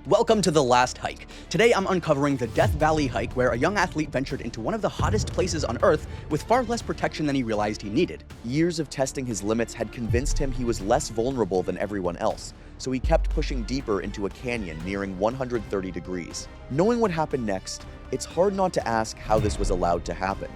Welcome to The Last Hike. Today I'm uncovering the Death Valley hike, where a young athlete ventured into one of the hottest places on Earth with far less protection than he realized he needed. Years of testing his limits had convinced him he was less vulnerable than everyone else, so he kept pushing deeper into a canyon nearing 130 degrees. Knowing what happened next, it's hard not to ask how this was allowed to happen.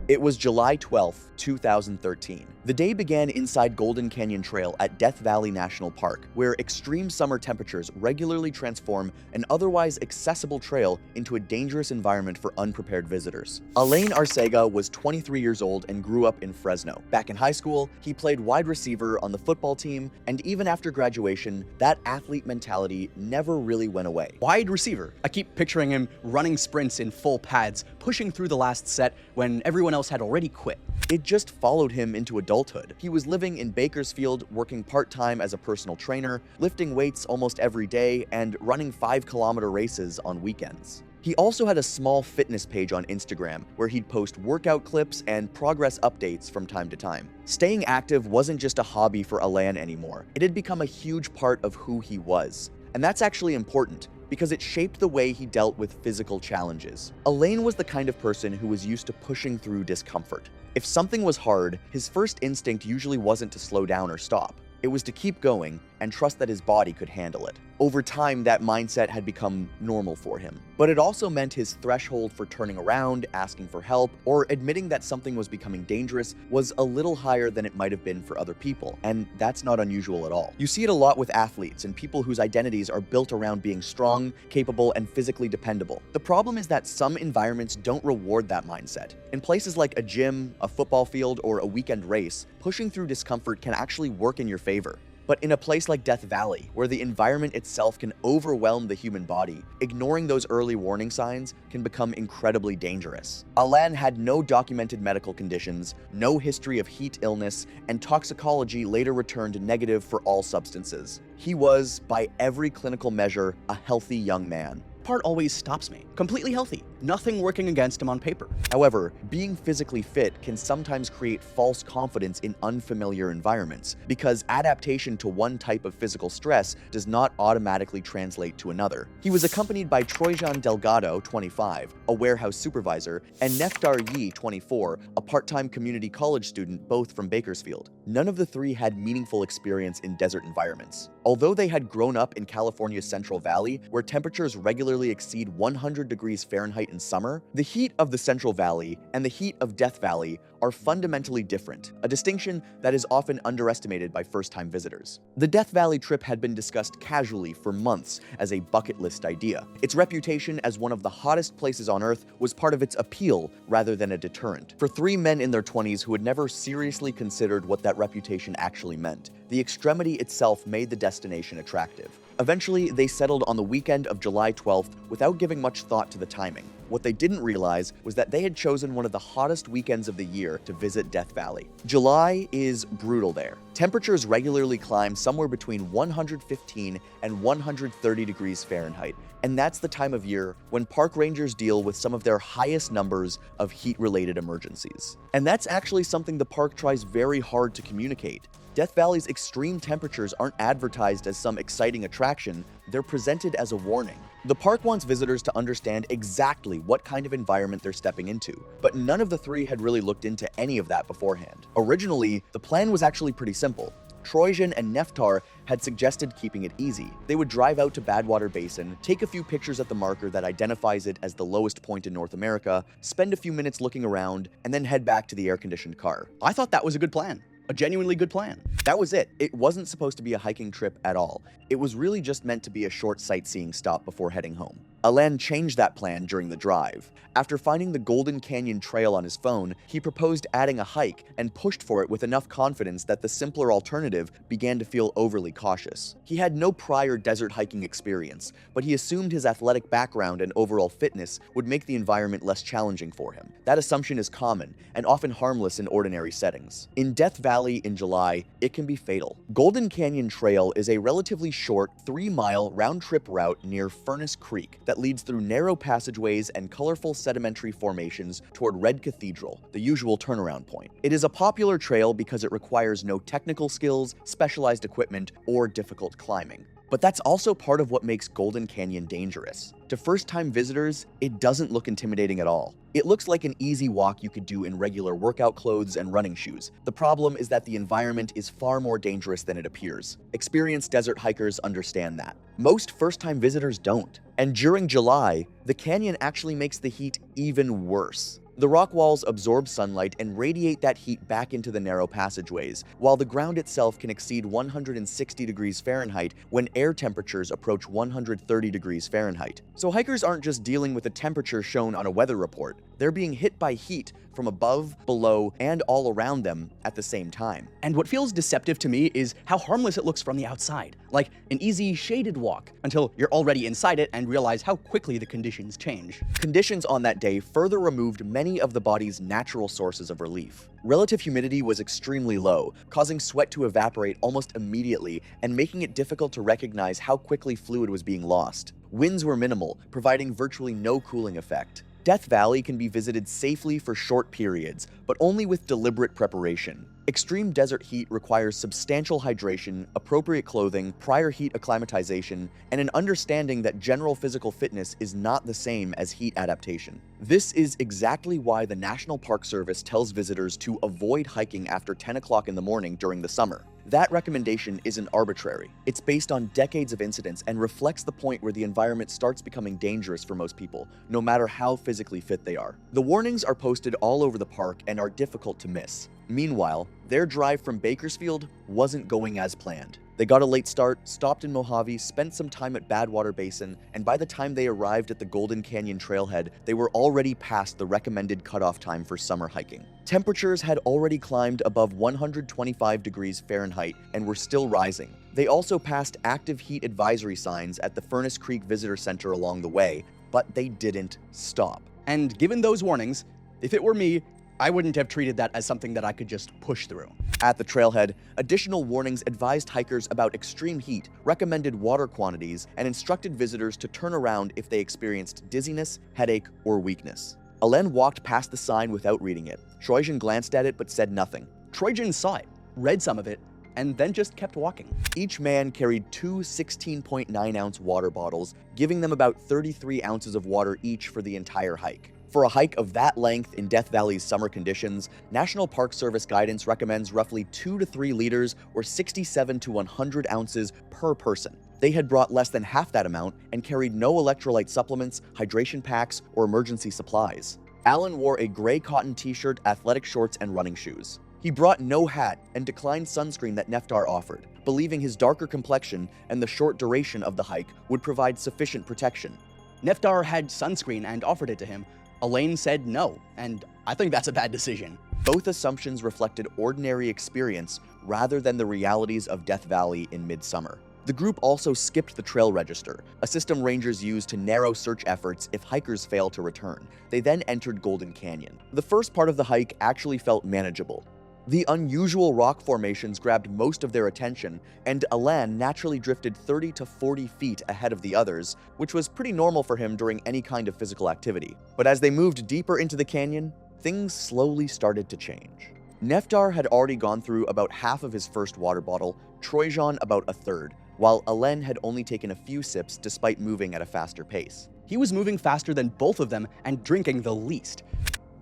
It was July 12, 2013. The day began inside Golden Canyon Trail at Death Valley National Park, where extreme summer temperatures regularly transform an otherwise accessible trail into a dangerous environment for unprepared visitors. Alain Arcega was 23 years old and grew up in Fresno. Back in high school, he played wide receiver on the football team, and even after graduation, that athlete mentality never really went away. Wide receiver. I keep picturing him running sprints in full pads, pushing through the last set when everyone else had already quit. It just followed him into adulthood. He was living in Bakersfield, working part-time as a personal trainer, lifting weights almost every day, and running 5-kilometer races on weekends. He also had a small fitness page on Instagram where he'd post workout clips and progress updates from time to time. Staying active wasn't just a hobby for Alain anymore. It had become a huge part of who he was. And that's actually important, because it shaped the way he dealt with physical challenges. Alain was the kind of person who was used to pushing through discomfort. If something was hard, his first instinct usually wasn't to slow down or stop. It was to keep going and trust that his body could handle it. Over time, that mindset had become normal for him. But it also meant his threshold for turning around, asking for help, or admitting that something was becoming dangerous was a little higher than it might have been for other people, and that's not unusual at all. You see it a lot with athletes and people whose identities are built around being strong, capable, and physically dependable. The problem is that some environments don't reward that mindset. In places like a gym, a football field, or a weekend race, pushing through discomfort can actually work in your favor. But in a place like Death Valley, where the environment itself can overwhelm the human body, ignoring those early warning signs can become incredibly dangerous. Alain had no documented medical conditions, no history of heat illness, and toxicology later returned negative for all substances. He was, by every clinical measure, a healthy young man. Part always stops me. Completely healthy. Nothing working against him on paper. However, being physically fit can sometimes create false confidence in unfamiliar environments, because adaptation to one type of physical stress does not automatically translate to another. He was accompanied by Troyjan Delgado, 25, a warehouse supervisor, and Neftar Yi, 24, a part-time community college student, both from Bakersfield. None of the three had meaningful experience in desert environments. Although they had grown up in California's Central Valley, where temperatures regularly exceed 100 degrees Fahrenheit in summer, the heat of the Central Valley and the heat of Death Valley are fundamentally different, a distinction that is often underestimated by first-time visitors. The Death Valley trip had been discussed casually for months as a bucket list idea. Its reputation as one of the hottest places on Earth was part of its appeal rather than a deterrent. For three men in their 20s who had never seriously considered what that reputation actually meant, the extremity itself made the destination attractive. Eventually, they settled on the weekend of July 12th without giving much thought to the timing. What they didn't realize was that they had chosen one of the hottest weekends of the year to visit Death Valley. July is brutal there. Temperatures regularly climb somewhere between 115 and 130 degrees Fahrenheit, and that's the time of year when park rangers deal with some of their highest numbers of heat-related emergencies. And that's actually something the park tries very hard to communicate. Death Valley's extreme temperatures aren't advertised as some exciting attraction, they're presented as a warning. The park wants visitors to understand exactly what kind of environment they're stepping into, but none of the three had really looked into any of that beforehand. Originally, the plan was actually pretty simple. Troyjan and Neftar had suggested keeping it easy. They would drive out to Badwater Basin, take a few pictures at the marker that identifies it as the lowest point in North America, spend a few minutes looking around, and then head back to the air-conditioned car. I thought that was a good plan. A genuinely good plan. That was it. It wasn't supposed to be a hiking trip at all. It was really just meant to be a short sightseeing stop before heading home. Alain changed that plan during the drive. After finding the Golden Canyon Trail on his phone, he proposed adding a hike and pushed for it with enough confidence that the simpler alternative began to feel overly cautious. He had no prior desert hiking experience, but he assumed his athletic background and overall fitness would make the environment less challenging for him. That assumption is common and often harmless in ordinary settings. In Death Valley in July, it can be fatal. Golden Canyon Trail is a relatively short 3-mile round-trip route near Furnace Creek that leads through narrow passageways and colorful sedimentary formations toward Red Cathedral, the usual turnaround point. It is a popular trail because it requires no technical skills, specialized equipment, or difficult climbing. But that's also part of what makes Golden Canyon dangerous. To first-time visitors, it doesn't look intimidating at all. It looks like an easy walk you could do in regular workout clothes and running shoes. The problem is that the environment is far more dangerous than it appears. Experienced desert hikers understand that. Most first-time visitors don't. And during July, the canyon actually makes the heat even worse. The rock walls absorb sunlight and radiate that heat back into the narrow passageways, while the ground itself can exceed 160 degrees Fahrenheit when air temperatures approach 130 degrees Fahrenheit. So hikers aren't just dealing with the temperature shown on a weather report. They're being hit by heat from above, below, and all around them at the same time. And what feels deceptive to me is how harmless it looks from the outside, like an easy shaded walk, until you're already inside it and realize how quickly the conditions change. Conditions on that day further removed many of the body's natural sources of relief. Relative humidity was extremely low, causing sweat to evaporate almost immediately and making it difficult to recognize how quickly fluid was being lost. Winds were minimal, providing virtually no cooling effect. Death Valley can be visited safely for short periods, but only with deliberate preparation. Extreme desert heat requires substantial hydration, appropriate clothing, prior heat acclimatization, and an understanding that general physical fitness is not the same as heat adaptation. This is exactly why the National Park Service tells visitors to avoid hiking after 10 o'clock in the morning during the summer. That recommendation isn't arbitrary. It's based on decades of incidents and reflects the point where the environment starts becoming dangerous for most people, no matter how physically fit they are. The warnings are posted all over the park and are difficult to miss. Meanwhile, their drive from Bakersfield wasn't going as planned. They got a late start, stopped in Mojave, spent some time at Badwater Basin, and by the time they arrived at the Golden Canyon trailhead, they were already past the recommended cutoff time for summer hiking. Temperatures had already climbed above 125 degrees Fahrenheit and were still rising. They also passed active heat advisory signs at the Furnace Creek Visitor Center along the way, but they didn't stop. And given those warnings, if it were me, I wouldn't have treated that as something that I could just push through. At the trailhead, additional warnings advised hikers about extreme heat, recommended water quantities, and instructed visitors to turn around if they experienced dizziness, headache, or weakness. Alain walked past the sign without reading it. Trojan glanced at it but said nothing. Trojan saw it, read some of it, and then just kept walking. Each man carried two 16.9-ounce water bottles, giving them about 33 ounces of water each for the entire hike. For a hike of that length in Death Valley's summer conditions, National Park Service guidance recommends roughly 2 to 3 liters or 67 to 100 ounces per person. They had brought less than half that amount and carried no electrolyte supplements, hydration packs, or emergency supplies. Alan wore a gray cotton t-shirt, athletic shorts, and running shoes. He brought no hat and declined sunscreen that Neftar offered, believing his darker complexion and the short duration of the hike would provide sufficient protection. Neftar had sunscreen and offered it to him. Elaine said no, and I think that's a bad decision. Both assumptions reflected ordinary experience rather than the realities of Death Valley in midsummer. The group also skipped the trail register, a system rangers use to narrow search efforts if hikers fail to return. They then entered Golden Canyon. The first part of the hike actually felt manageable. The unusual rock formations grabbed most of their attention, and Alain naturally drifted 30 to 40 feet ahead of the others, which was pretty normal for him during any kind of physical activity. But as they moved deeper into the canyon, things slowly started to change. Neftar had already gone through about half of his first water bottle, Trojan about a third, while Alain had only taken a few sips despite moving at a faster pace. He was moving faster than both of them and drinking the least.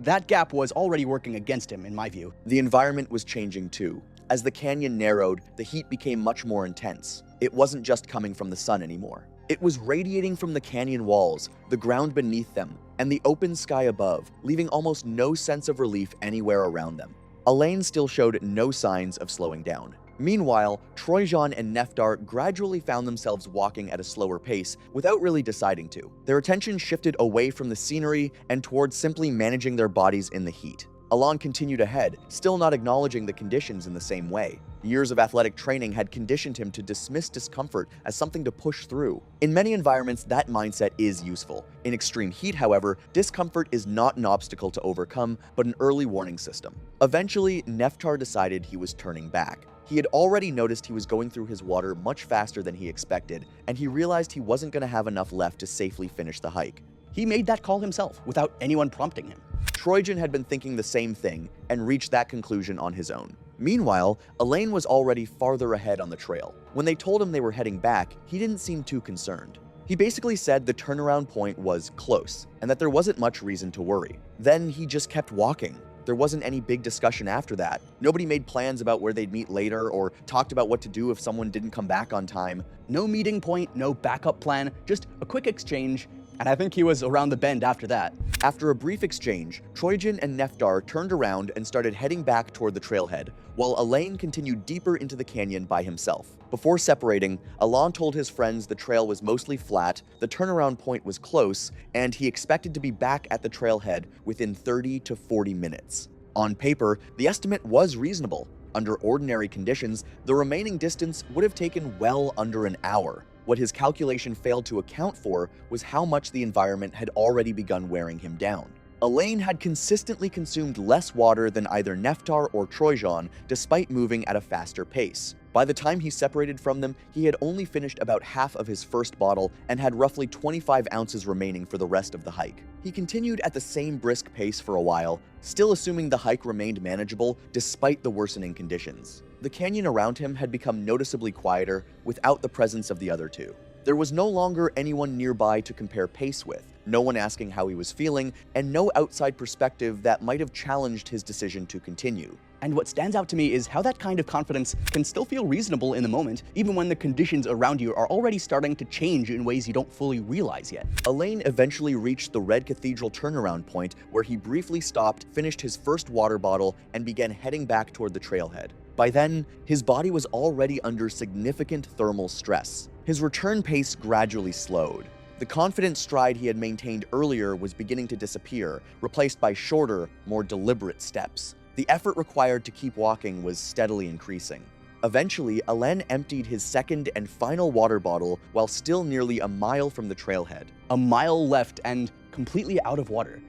That gap was already working against him, in my view. The environment was changing too. As the canyon narrowed, the heat became much more intense. It wasn't just coming from the sun anymore. It was radiating from the canyon walls, the ground beneath them, and the open sky above, leaving almost no sense of relief anywhere around them. Alain still showed no signs of slowing down. Meanwhile, Trojan and Neftar gradually found themselves walking at a slower pace without really deciding to. Their attention shifted away from the scenery and towards simply managing their bodies in the heat. Alain continued ahead, still not acknowledging the conditions in the same way. Years of athletic training had conditioned him to dismiss discomfort as something to push through. In many environments, that mindset is useful. In extreme heat, however, discomfort is not an obstacle to overcome, but an early warning system. Eventually, Neftar decided he was turning back. He had already noticed he was going through his water much faster than he expected, and he realized he wasn't going to have enough left to safely finish the hike. He made that call himself, without anyone prompting him. Trojan had been thinking the same thing and reached that conclusion on his own. Meanwhile, Elaine was already farther ahead on the trail. When they told him they were heading back, he didn't seem too concerned. He basically said the turnaround point was close, and that there wasn't much reason to worry. Then he just kept walking. There wasn't any big discussion after that. Nobody made plans about where they'd meet later or talked about what to do if someone didn't come back on time. No meeting point, no backup plan, just a quick exchange, and I think he was around the bend after that. After a brief exchange, Trojan and Neftar turned around and started heading back toward the trailhead, while Elaine continued deeper into the canyon by himself. Before separating, Alon told his friends the trail was mostly flat, the turnaround point was close, and he expected to be back at the trailhead within 30 to 40 minutes. On paper, the estimate was reasonable. Under ordinary conditions, the remaining distance would have taken well under an hour. What his calculation failed to account for was how much the environment had already begun wearing him down. Elaine had consistently consumed less water than either Neftar or Trojan, despite moving at a faster pace. By the time he separated from them, he had only finished about half of his first bottle and had roughly 25 ounces remaining for the rest of the hike. He continued at the same brisk pace for a while, still assuming the hike remained manageable despite the worsening conditions. The canyon around him had become noticeably quieter without the presence of the other two. There was no longer anyone nearby to compare pace with, no one asking how he was feeling, and no outside perspective that might have challenged his decision to continue. And what stands out to me is how that kind of confidence can still feel reasonable in the moment, even when the conditions around you are already starting to change in ways you don't fully realize yet. Elaine eventually reached the Red Cathedral turnaround point, where he briefly stopped, finished his first water bottle, and began heading back toward the trailhead. By then, his body was already under significant thermal stress. His return pace gradually slowed. The confident stride he had maintained earlier was beginning to disappear, replaced by shorter, more deliberate steps. The effort required to keep walking was steadily increasing. Eventually, Elaine emptied his second and final water bottle while still nearly a mile from the trailhead. A mile left and completely out of water.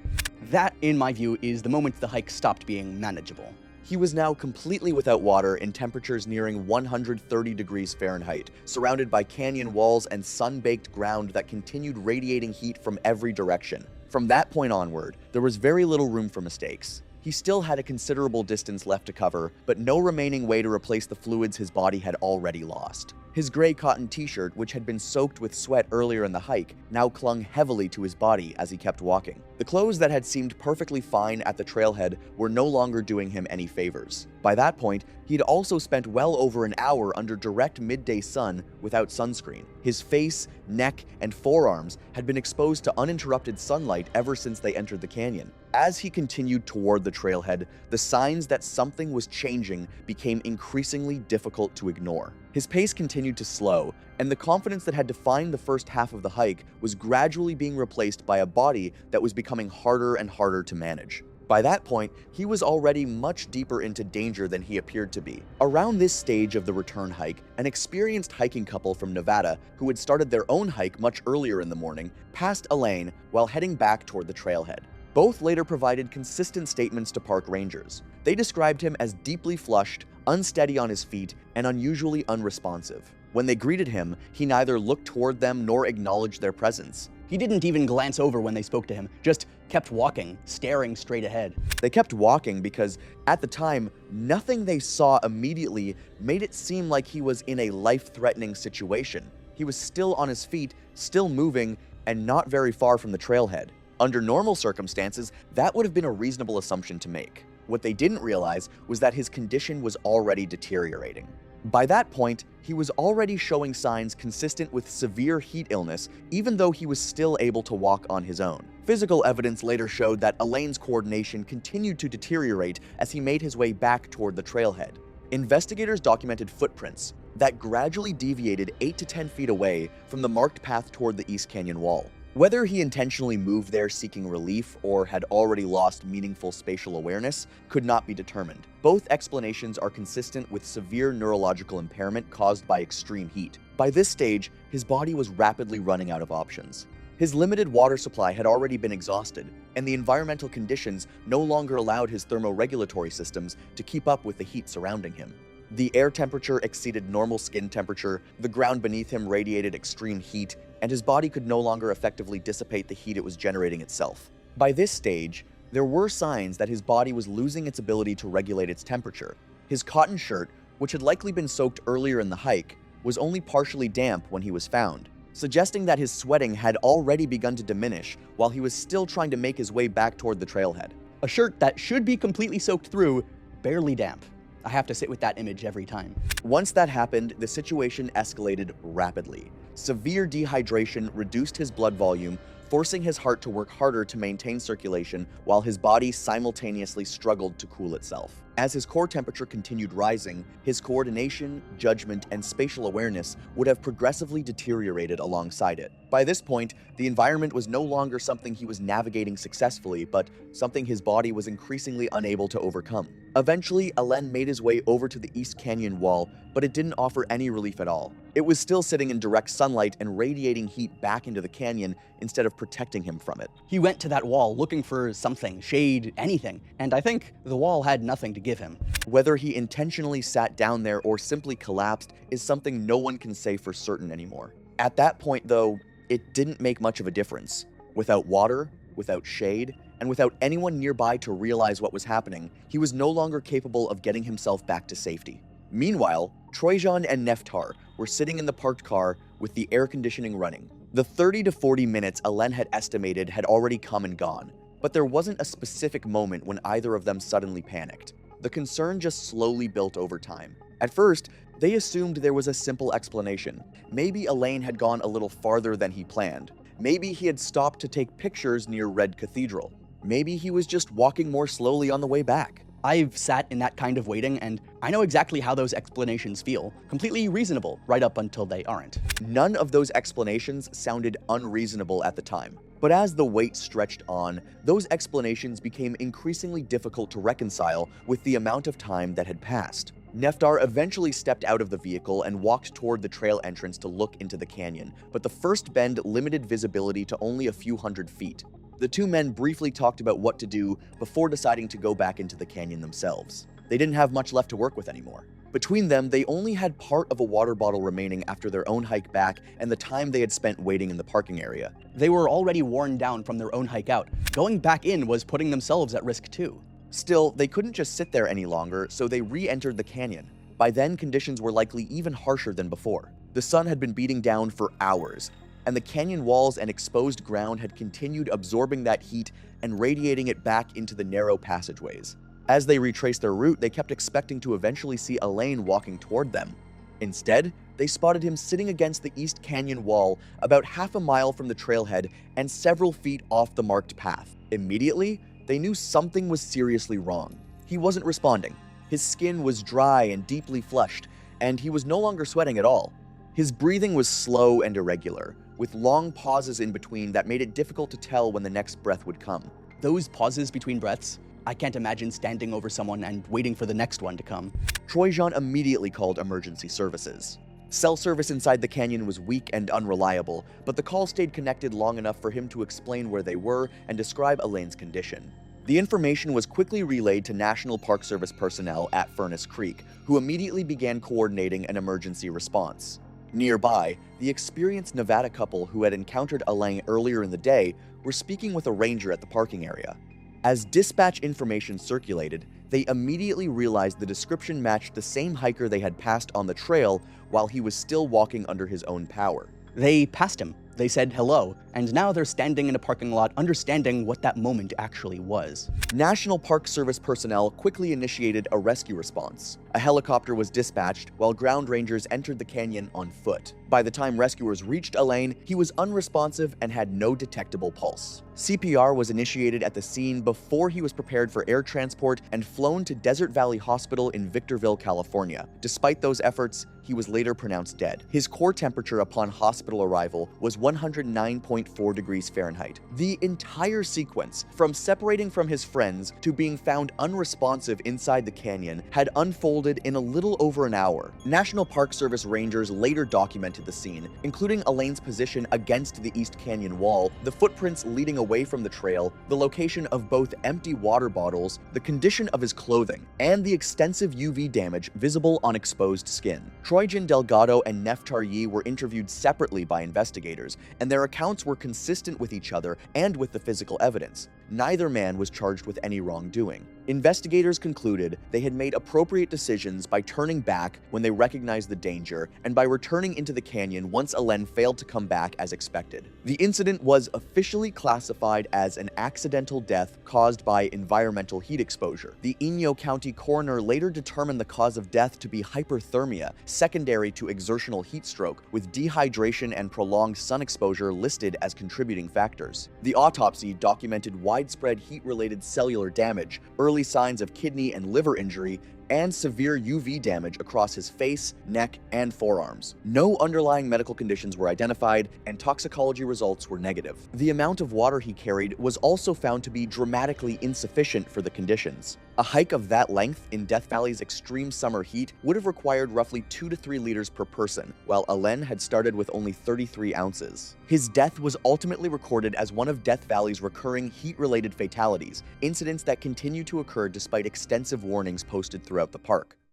That, in my view, is the moment the hike stopped being manageable. He was now completely without water in temperatures nearing 130 degrees Fahrenheit, surrounded by canyon walls and sun-baked ground that continued radiating heat from every direction. From that point onward, there was very little room for mistakes. He still had a considerable distance left to cover, but no remaining way to replace the fluids his body had already lost. His gray cotton t-shirt, which had been soaked with sweat earlier in the hike, now clung heavily to his body as he kept walking. The clothes that had seemed perfectly fine at the trailhead were no longer doing him any favors. By that point, he'd also spent well over an hour under direct midday sun without sunscreen. His face, neck, and forearms had been exposed to uninterrupted sunlight ever since they entered the canyon. As he continued toward the trailhead, the signs that something was changing became increasingly difficult to ignore. His pace continued to slow, and the confidence that had defined the first half of the hike was gradually being replaced by a body that was becoming harder and harder to manage. By that point, he was already much deeper into danger than he appeared to be. Around this stage of the return hike, an experienced hiking couple from Nevada, who had started their own hike much earlier in the morning, passed Elaine while heading back toward the trailhead. Both later provided consistent statements to park rangers. They described him as deeply flushed, unsteady on his feet, and unusually unresponsive. When they greeted him, he neither looked toward them nor acknowledged their presence. He didn't even glance over when they spoke to him, just kept walking, staring straight ahead. They kept walking because, at the time, nothing they saw immediately made it seem like he was in a life-threatening situation. He was still on his feet, still moving, and not very far from the trailhead. Under normal circumstances, that would have been a reasonable assumption to make. What they didn't realize was that his condition was already deteriorating. By that point, he was already showing signs consistent with severe heat illness, even though he was still able to walk on his own. Physical evidence later showed that Elaine's coordination continued to deteriorate as he made his way back toward the trailhead. Investigators documented footprints that gradually deviated 8 to 10 feet away from the marked path toward the East Canyon wall. Whether he intentionally moved there seeking relief or had already lost meaningful spatial awareness could not be determined. Both explanations are consistent with severe neurological impairment caused by extreme heat. By this stage, his body was rapidly running out of options. His limited water supply had already been exhausted, and the environmental conditions no longer allowed his thermoregulatory systems to keep up with the heat surrounding him. The air temperature exceeded normal skin temperature, the ground beneath him radiated extreme heat, and his body could no longer effectively dissipate the heat it was generating itself. By this stage, there were signs that his body was losing its ability to regulate its temperature. His cotton shirt, which had likely been soaked earlier in the hike, was only partially damp when he was found, suggesting that his sweating had already begun to diminish while he was still trying to make his way back toward the trailhead. A shirt that should be completely soaked through, barely damp. I have to sit with that image every time. Once that happened, the situation escalated rapidly. Severe dehydration reduced his blood volume, forcing his heart to work harder to maintain circulation while his body simultaneously struggled to cool itself. As his core temperature continued rising, his coordination, judgment, and spatial awareness would have progressively deteriorated alongside it. By this point, the environment was no longer something he was navigating successfully, but something his body was increasingly unable to overcome. Eventually, Alain made his way over to the East Canyon wall, but it didn't offer any relief at all. It was still sitting in direct sunlight and radiating heat back into the canyon instead of protecting him from it. He went to that wall looking for something, shade, anything, and I think the wall had nothing to give him. Whether he intentionally sat down there or simply collapsed is something no one can say for certain anymore. At that point, though, it didn't make much of a difference. Without water, without shade, and without anyone nearby to realize what was happening, he was no longer capable of getting himself back to safety. Meanwhile, Troyjan and Neftar were sitting in the parked car with the air conditioning running. The 30 to 40 minutes Alain had estimated had already come and gone, but there wasn't a specific moment when either of them suddenly panicked. The concern just slowly built over time. At first, they assumed there was a simple explanation. Maybe Alain had gone a little farther than he planned. Maybe he had stopped to take pictures near Red Cathedral. Maybe he was just walking more slowly on the way back. I've sat in that kind of waiting, and I know exactly how those explanations feel. Completely reasonable, right up until they aren't. None of those explanations sounded unreasonable at the time. But as the wait stretched on, those explanations became increasingly difficult to reconcile with the amount of time that had passed. Neftar eventually stepped out of the vehicle and walked toward the trail entrance to look into the canyon, but the first bend limited visibility to only a few hundred feet. The two men briefly talked about what to do before deciding to go back into the canyon themselves. They didn't have much left to work with anymore. Between them, they only had part of a water bottle remaining after their own hike back and the time they had spent waiting in the parking area. They were already worn down from their own hike out. Going back in was putting themselves at risk too. Still, they couldn't just sit there any longer, so they re-entered the canyon. By then, conditions were likely even harsher than before. The sun had been beating down for hours, and the canyon walls and exposed ground had continued absorbing that heat and radiating it back into the narrow passageways. As they retraced their route, they kept expecting to eventually see Alain walking toward them. Instead, they spotted him sitting against the East Canyon wall about half a mile from the trailhead and several feet off the marked path. Immediately, they knew something was seriously wrong. He wasn't responding. His skin was dry and deeply flushed, and he was no longer sweating at all. His breathing was slow and irregular, with long pauses in between that made it difficult to tell when the next breath would come. Those pauses between breaths, I can't imagine standing over someone and waiting for the next one to come. Troyjan immediately called emergency services. Cell service inside the canyon was weak and unreliable, but the call stayed connected long enough for him to explain where they were and describe Alain's condition. The information was quickly relayed to National Park Service personnel at Furnace Creek, who immediately began coordinating an emergency response. Nearby, the experienced Nevada couple who had encountered Alain earlier in the day were speaking with a ranger at the parking area. As dispatch information circulated, they immediately realized the description matched the same hiker they had passed on the trail while he was still walking under his own power. They passed him. They said hello, and now they're standing in a parking lot understanding what that moment actually was. National Park Service personnel quickly initiated a rescue response. A helicopter was dispatched while ground rangers entered the canyon on foot. By the time rescuers reached Alain, he was unresponsive and had no detectable pulse. CPR was initiated at the scene before he was prepared for air transport and flown to Desert Valley Hospital in Victorville, California. Despite those efforts, he was later pronounced dead. His core temperature upon hospital arrival was 109.4 degrees Fahrenheit. The entire sequence, from separating from his friends to being found unresponsive inside the canyon, had unfolded in a little over an hour. National Park Service rangers later documented the scene, including Alain's position against the East Canyon wall, the footprints leading away from the trail, the location of both empty water bottles, the condition of his clothing, and the extensive UV damage visible on exposed skin. Troyjan Delgado and Neftar Yi were interviewed separately by investigators, and their accounts were consistent with each other and with the physical evidence. Neither man was charged with any wrongdoing. Investigators concluded they had made appropriate decisions by turning back when they recognized the danger and by returning into the canyon once Alen failed to come back as expected. The incident was officially classified as an accidental death caused by environmental heat exposure. The Inyo County coroner later determined the cause of death to be hyperthermia, secondary to exertional heat stroke, with dehydration and prolonged sun exposure listed as contributing factors. The autopsy documented widespread heat-related cellular damage, early signs of kidney and liver injury, and severe UV damage across his face, neck, and forearms. No underlying medical conditions were identified, and toxicology results were negative. The amount of water he carried was also found to be dramatically insufficient for the conditions. A hike of that length in Death Valley's extreme summer heat would have required roughly 2 to 3 liters per person, while Alen had started with only 33 ounces. His death was ultimately recorded as one of Death Valley's recurring heat-related fatalities, incidents that continue to occur despite extensive warnings posted throughout the park.